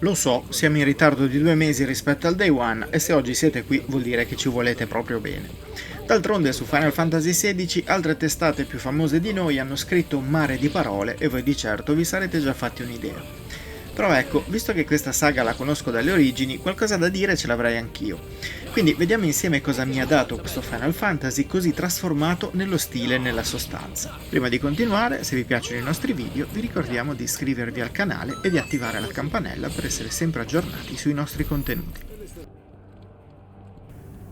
Lo so, siamo in ritardo di 2 mesi rispetto al day one e se oggi siete qui vuol dire che ci volete proprio bene. D'altronde su Final Fantasy XVI altre testate più famose di noi hanno scritto un mare di parole e voi di certo vi sarete già fatti un'idea. Però ecco, visto che questa saga la conosco dalle origini, qualcosa da dire ce l'avrei anch'io. Quindi vediamo insieme cosa mi ha dato questo Final Fantasy così trasformato nello stile e nella sostanza. Prima di continuare, se vi piacciono i nostri video, vi ricordiamo di iscrivervi al canale e di attivare la campanella per essere sempre aggiornati sui nostri contenuti.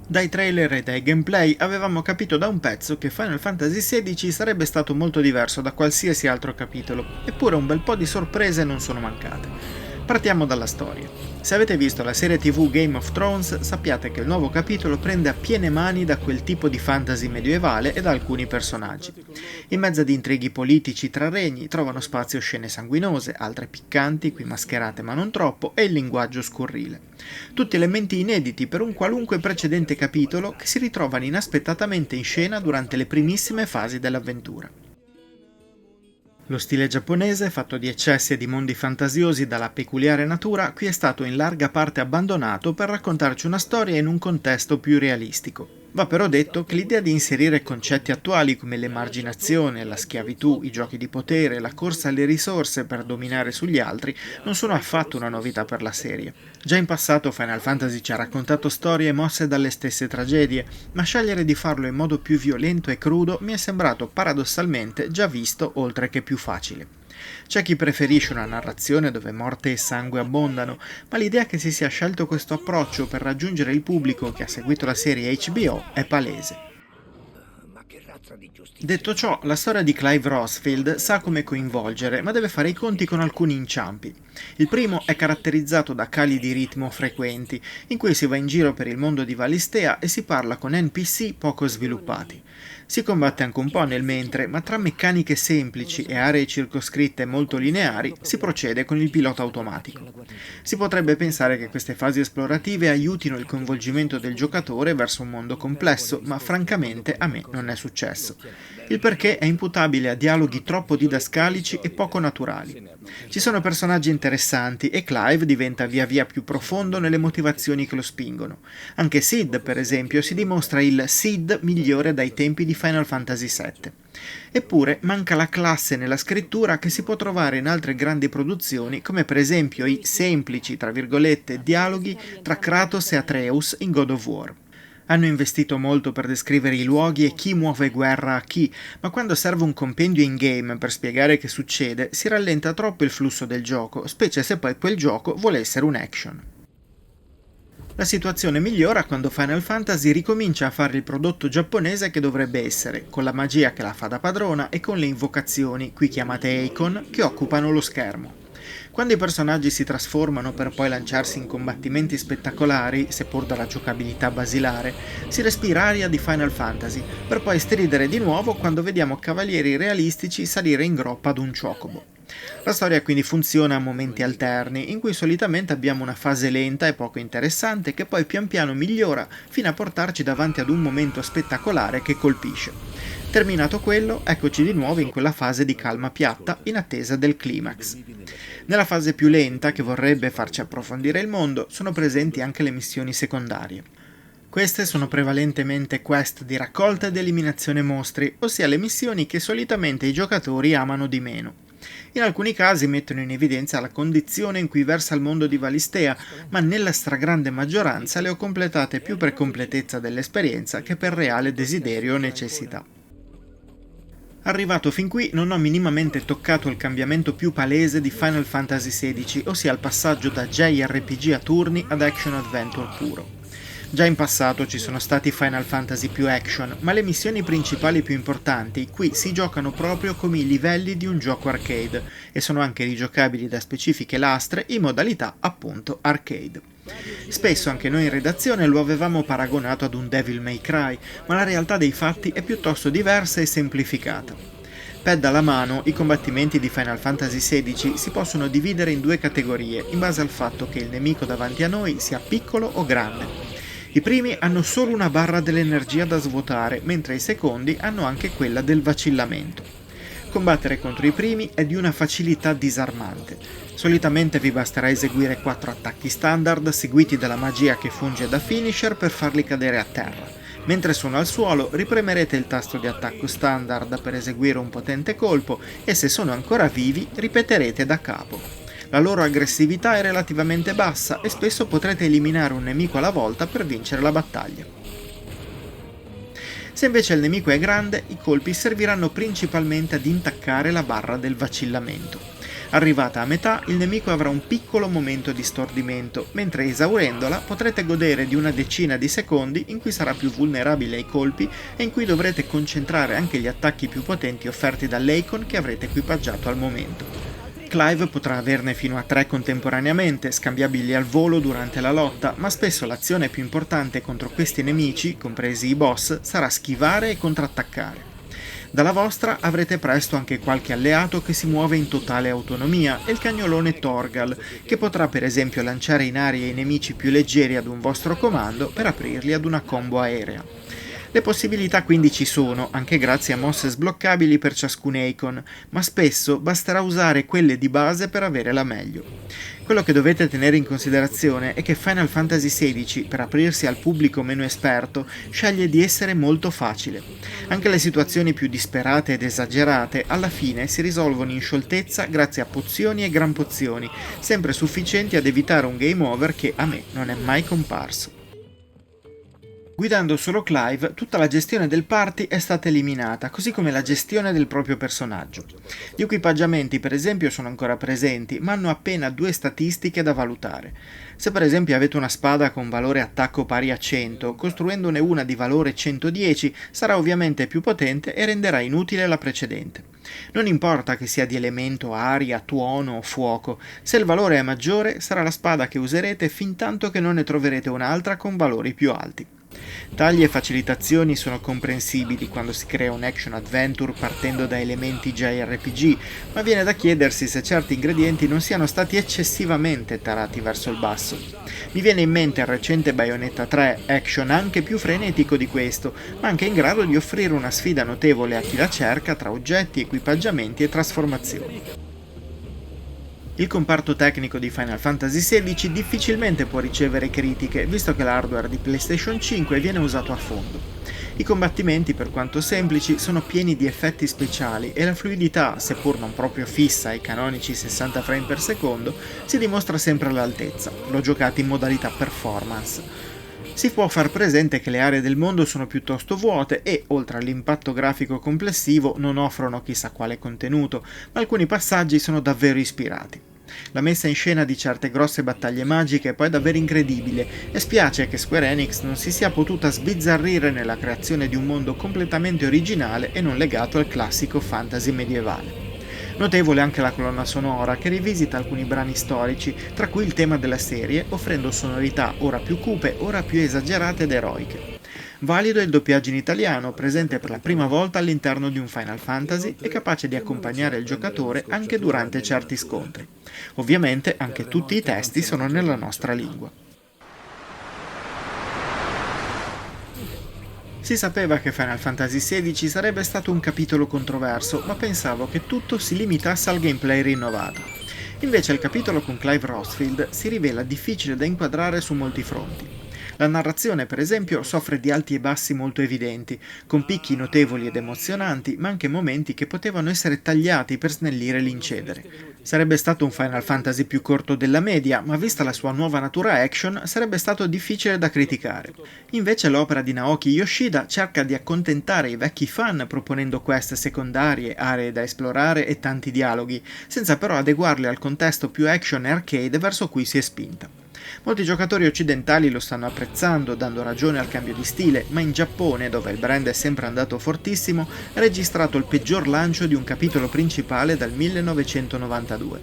Dai trailer e dai gameplay avevamo capito da un pezzo che Final Fantasy XVI sarebbe stato molto diverso da qualsiasi altro capitolo, eppure un bel po' di sorprese non sono mancate. Partiamo dalla storia. Se avete visto la serie TV Game of Thrones, sappiate che il nuovo capitolo prende a piene mani da quel tipo di fantasy medievale e da alcuni personaggi. In mezzo ad intrighi politici tra regni trovano spazio scene sanguinose, altre piccanti, qui mascherate ma non troppo, e il linguaggio scurrile. Tutti elementi inediti per un qualunque precedente capitolo che si ritrovano inaspettatamente in scena durante le primissime fasi dell'avventura. Lo stile giapponese, fatto di eccessi e di mondi fantasiosi dalla peculiare natura, qui è stato in larga parte abbandonato per raccontarci una storia in un contesto più realistico. Va però detto che l'idea di inserire concetti attuali come l'emarginazione, la schiavitù, i giochi di potere, la corsa alle risorse per dominare sugli altri non sono affatto una novità per la serie. Già in passato Final Fantasy ci ha raccontato storie mosse dalle stesse tragedie, ma scegliere di farlo in modo più violento e crudo mi è sembrato paradossalmente già visto oltre che più facile. C'è chi preferisce una narrazione dove morte e sangue abbondano, ma l'idea che si sia scelto questo approccio per raggiungere il pubblico che ha seguito la serie HBO è palese. Detto ciò, la storia di Clive Rosfield sa come coinvolgere, ma deve fare i conti con alcuni inciampi. Il primo è caratterizzato da cali di ritmo frequenti, in cui si va in giro per il mondo di Valistea e si parla con NPC poco sviluppati. Si combatte anche un po' nel mentre, ma tra meccaniche semplici e aree circoscritte molto lineari si procede con il pilota automatico. Si potrebbe pensare che queste fasi esplorative aiutino il coinvolgimento del giocatore verso un mondo complesso, ma francamente a me non è successo. Il perché è imputabile a dialoghi troppo didascalici e poco naturali. Ci sono personaggi interessanti e Clive diventa via via più profondo nelle motivazioni che lo spingono. Anche Sid, per esempio, si dimostra il Sid migliore dai tempi di Final Fantasy VII. Eppure manca la classe nella scrittura che si può trovare in altre grandi produzioni, come per esempio i semplici, tra virgolette, dialoghi tra Kratos e Atreus in God of War. Hanno investito molto per descrivere i luoghi e chi muove guerra a chi, ma quando serve un compendio in-game per spiegare che succede, si rallenta troppo il flusso del gioco, specie se poi quel gioco vuole essere un action. La situazione migliora quando Final Fantasy ricomincia a fare il prodotto giapponese che dovrebbe essere, con la magia che la fa da padrona e con le invocazioni, qui chiamate Eikon, che occupano lo schermo. Quando i personaggi si trasformano per poi lanciarsi in combattimenti spettacolari, seppur dalla giocabilità basilare, si respira aria di Final Fantasy, per poi stridere di nuovo quando vediamo cavalieri realistici salire in groppa ad un chocobo. La storia quindi funziona a momenti alterni, in cui solitamente abbiamo una fase lenta e poco interessante che poi pian piano migliora fino a portarci davanti ad un momento spettacolare che colpisce. Terminato quello, eccoci di nuovo in quella fase di calma piatta in attesa del climax. Nella fase più lenta, che vorrebbe farci approfondire il mondo, sono presenti anche le missioni secondarie. Queste sono prevalentemente quest di raccolta ed eliminazione mostri, ossia le missioni che solitamente i giocatori amano di meno. In alcuni casi mettono in evidenza la condizione in cui versa il mondo di Valistea, ma nella stragrande maggioranza le ho completate più per completezza dell'esperienza che per reale desiderio o necessità. Arrivato fin qui non ho minimamente toccato il cambiamento più palese di Final Fantasy XVI, ossia il passaggio da JRPG a turni ad action adventure puro. Già in passato ci sono stati Final Fantasy più action, ma le missioni principali più importanti qui si giocano proprio come i livelli di un gioco arcade e sono anche rigiocabili da specifiche lastre in modalità appunto arcade. Spesso anche noi in redazione lo avevamo paragonato ad un Devil May Cry, ma la realtà dei fatti è piuttosto diversa e semplificata. Pad alla mano, i combattimenti di Final Fantasy XVI si possono dividere in due categorie in base al fatto che il nemico davanti a noi sia piccolo o grande. I primi hanno solo una barra dell'energia da svuotare, mentre i secondi hanno anche quella del vacillamento. combattere contro i primi è di una facilità disarmante. Solitamente vi basterà eseguire 4 attacchi standard seguiti dalla magia che funge da finisher per farli cadere a terra. Mentre sono al suolo ripremerete il tasto di attacco standard per eseguire un potente colpo e se sono ancora vivi ripeterete da capo. La loro aggressività è relativamente bassa e spesso potrete eliminare un nemico alla volta per vincere la battaglia. Se invece il nemico è grande, i colpi serviranno principalmente ad intaccare la barra del vacillamento. Arrivata a metà, il nemico avrà un piccolo momento di stordimento, mentre esaurendola potrete godere di una decina di secondi in cui sarà più vulnerabile ai colpi e in cui dovrete concentrare anche gli attacchi più potenti offerti dall'Eikon che avrete equipaggiato al momento. Clive potrà averne fino a 3 contemporaneamente, scambiabili al volo durante la lotta, ma spesso l'azione più importante contro questi nemici, compresi i boss, sarà schivare e contrattaccare. Dalla vostra avrete presto anche qualche alleato che si muove in totale autonomia e il cagnolone Torgal, che potrà per esempio lanciare in aria i nemici più leggeri ad un vostro comando per aprirli ad una combo aerea. Le possibilità quindi ci sono, anche grazie a mosse sbloccabili per ciascun Eikon, ma spesso basterà usare quelle di base per avere la meglio. Quello che dovete tenere in considerazione è che Final Fantasy XVI, per aprirsi al pubblico meno esperto, sceglie di essere molto facile. Anche le situazioni più disperate ed esagerate alla fine si risolvono in scioltezza grazie a pozioni e gran pozioni, sempre sufficienti ad evitare un game over che a me non è mai comparso. Guidando solo Clive, tutta la gestione del party è stata eliminata, così come la gestione del proprio personaggio. Gli equipaggiamenti, per esempio, sono ancora presenti, ma hanno appena 2 statistiche da valutare. Se per esempio avete una spada con valore attacco pari a 100, costruendone una di valore 110 sarà ovviamente più potente e renderà inutile la precedente. Non importa che sia di elemento aria, tuono o fuoco, se il valore è maggiore sarà la spada che userete fintanto che non ne troverete un'altra con valori più alti. Tagli e facilitazioni sono comprensibili quando si crea un action adventure partendo da elementi JRPG, ma viene da chiedersi se certi ingredienti non siano stati eccessivamente tarati verso il basso. Mi viene in mente il recente Bayonetta 3, action anche più frenetico di questo, ma anche in grado di offrire una sfida notevole a chi la cerca tra oggetti, equipaggiamenti e trasformazioni. Il comparto tecnico di Final Fantasy XVI difficilmente può ricevere critiche, visto che l'hardware di PlayStation 5 viene usato a fondo. I combattimenti, per quanto semplici, sono pieni di effetti speciali e la fluidità, seppur non proprio fissa ai canonici 60 frame per secondo, si dimostra sempre all'altezza. L'ho giocato in modalità performance. Si può far presente che le aree del mondo sono piuttosto vuote e, oltre all'impatto grafico complessivo, non offrono chissà quale contenuto, ma alcuni passaggi sono davvero ispirati. La messa in scena di certe grosse battaglie magiche è poi davvero incredibile e spiace che Square Enix non si sia potuta sbizzarrire nella creazione di un mondo completamente originale e non legato al classico fantasy medievale. Notevole anche la colonna sonora che rivisita alcuni brani storici, tra cui il tema della serie, offrendo sonorità ora più cupe, ora più esagerate ed eroiche. Valido il doppiaggio in italiano, presente per la prima volta all'interno di un Final Fantasy e capace di accompagnare il giocatore anche durante certi scontri. Ovviamente anche tutti i testi sono nella nostra lingua. Si sapeva che Final Fantasy XVI sarebbe stato un capitolo controverso, ma pensavo che tutto si limitasse al gameplay rinnovato. Invece il capitolo con Clive Rosfield si rivela difficile da inquadrare su molti fronti. La narrazione, per esempio, soffre di alti e bassi molto evidenti, con picchi notevoli ed emozionanti, ma anche momenti che potevano essere tagliati per snellire l'incedere. Sarebbe stato un Final Fantasy più corto della media, ma vista la sua nuova natura action, sarebbe stato difficile da criticare. Invece l'opera di Naoki Yoshida cerca di accontentare i vecchi fan proponendo quest secondarie, aree da esplorare e tanti dialoghi, senza però adeguarli al contesto più action e arcade verso cui si è spinta. Molti giocatori occidentali lo stanno apprezzando, dando ragione al cambio di stile, ma in Giappone, dove il brand è sempre andato fortissimo, ha registrato il peggior lancio di un capitolo principale dal 1992.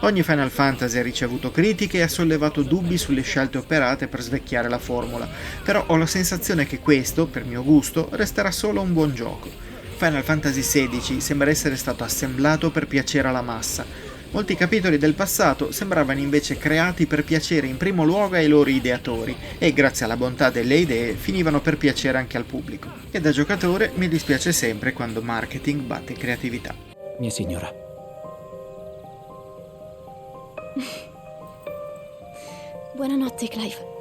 Ogni Final Fantasy ha ricevuto critiche e ha sollevato dubbi sulle scelte operate per svecchiare la formula, però ho la sensazione che questo, per mio gusto, resterà solo un buon gioco. Final Fantasy XVI sembra essere stato assemblato per piacere alla massa. Molti capitoli del passato sembravano invece creati per piacere in primo luogo ai loro ideatori e, grazie alla bontà delle idee, finivano per piacere anche al pubblico. E da giocatore mi dispiace sempre quando marketing batte creatività. mia signora. Buonanotte, Clive.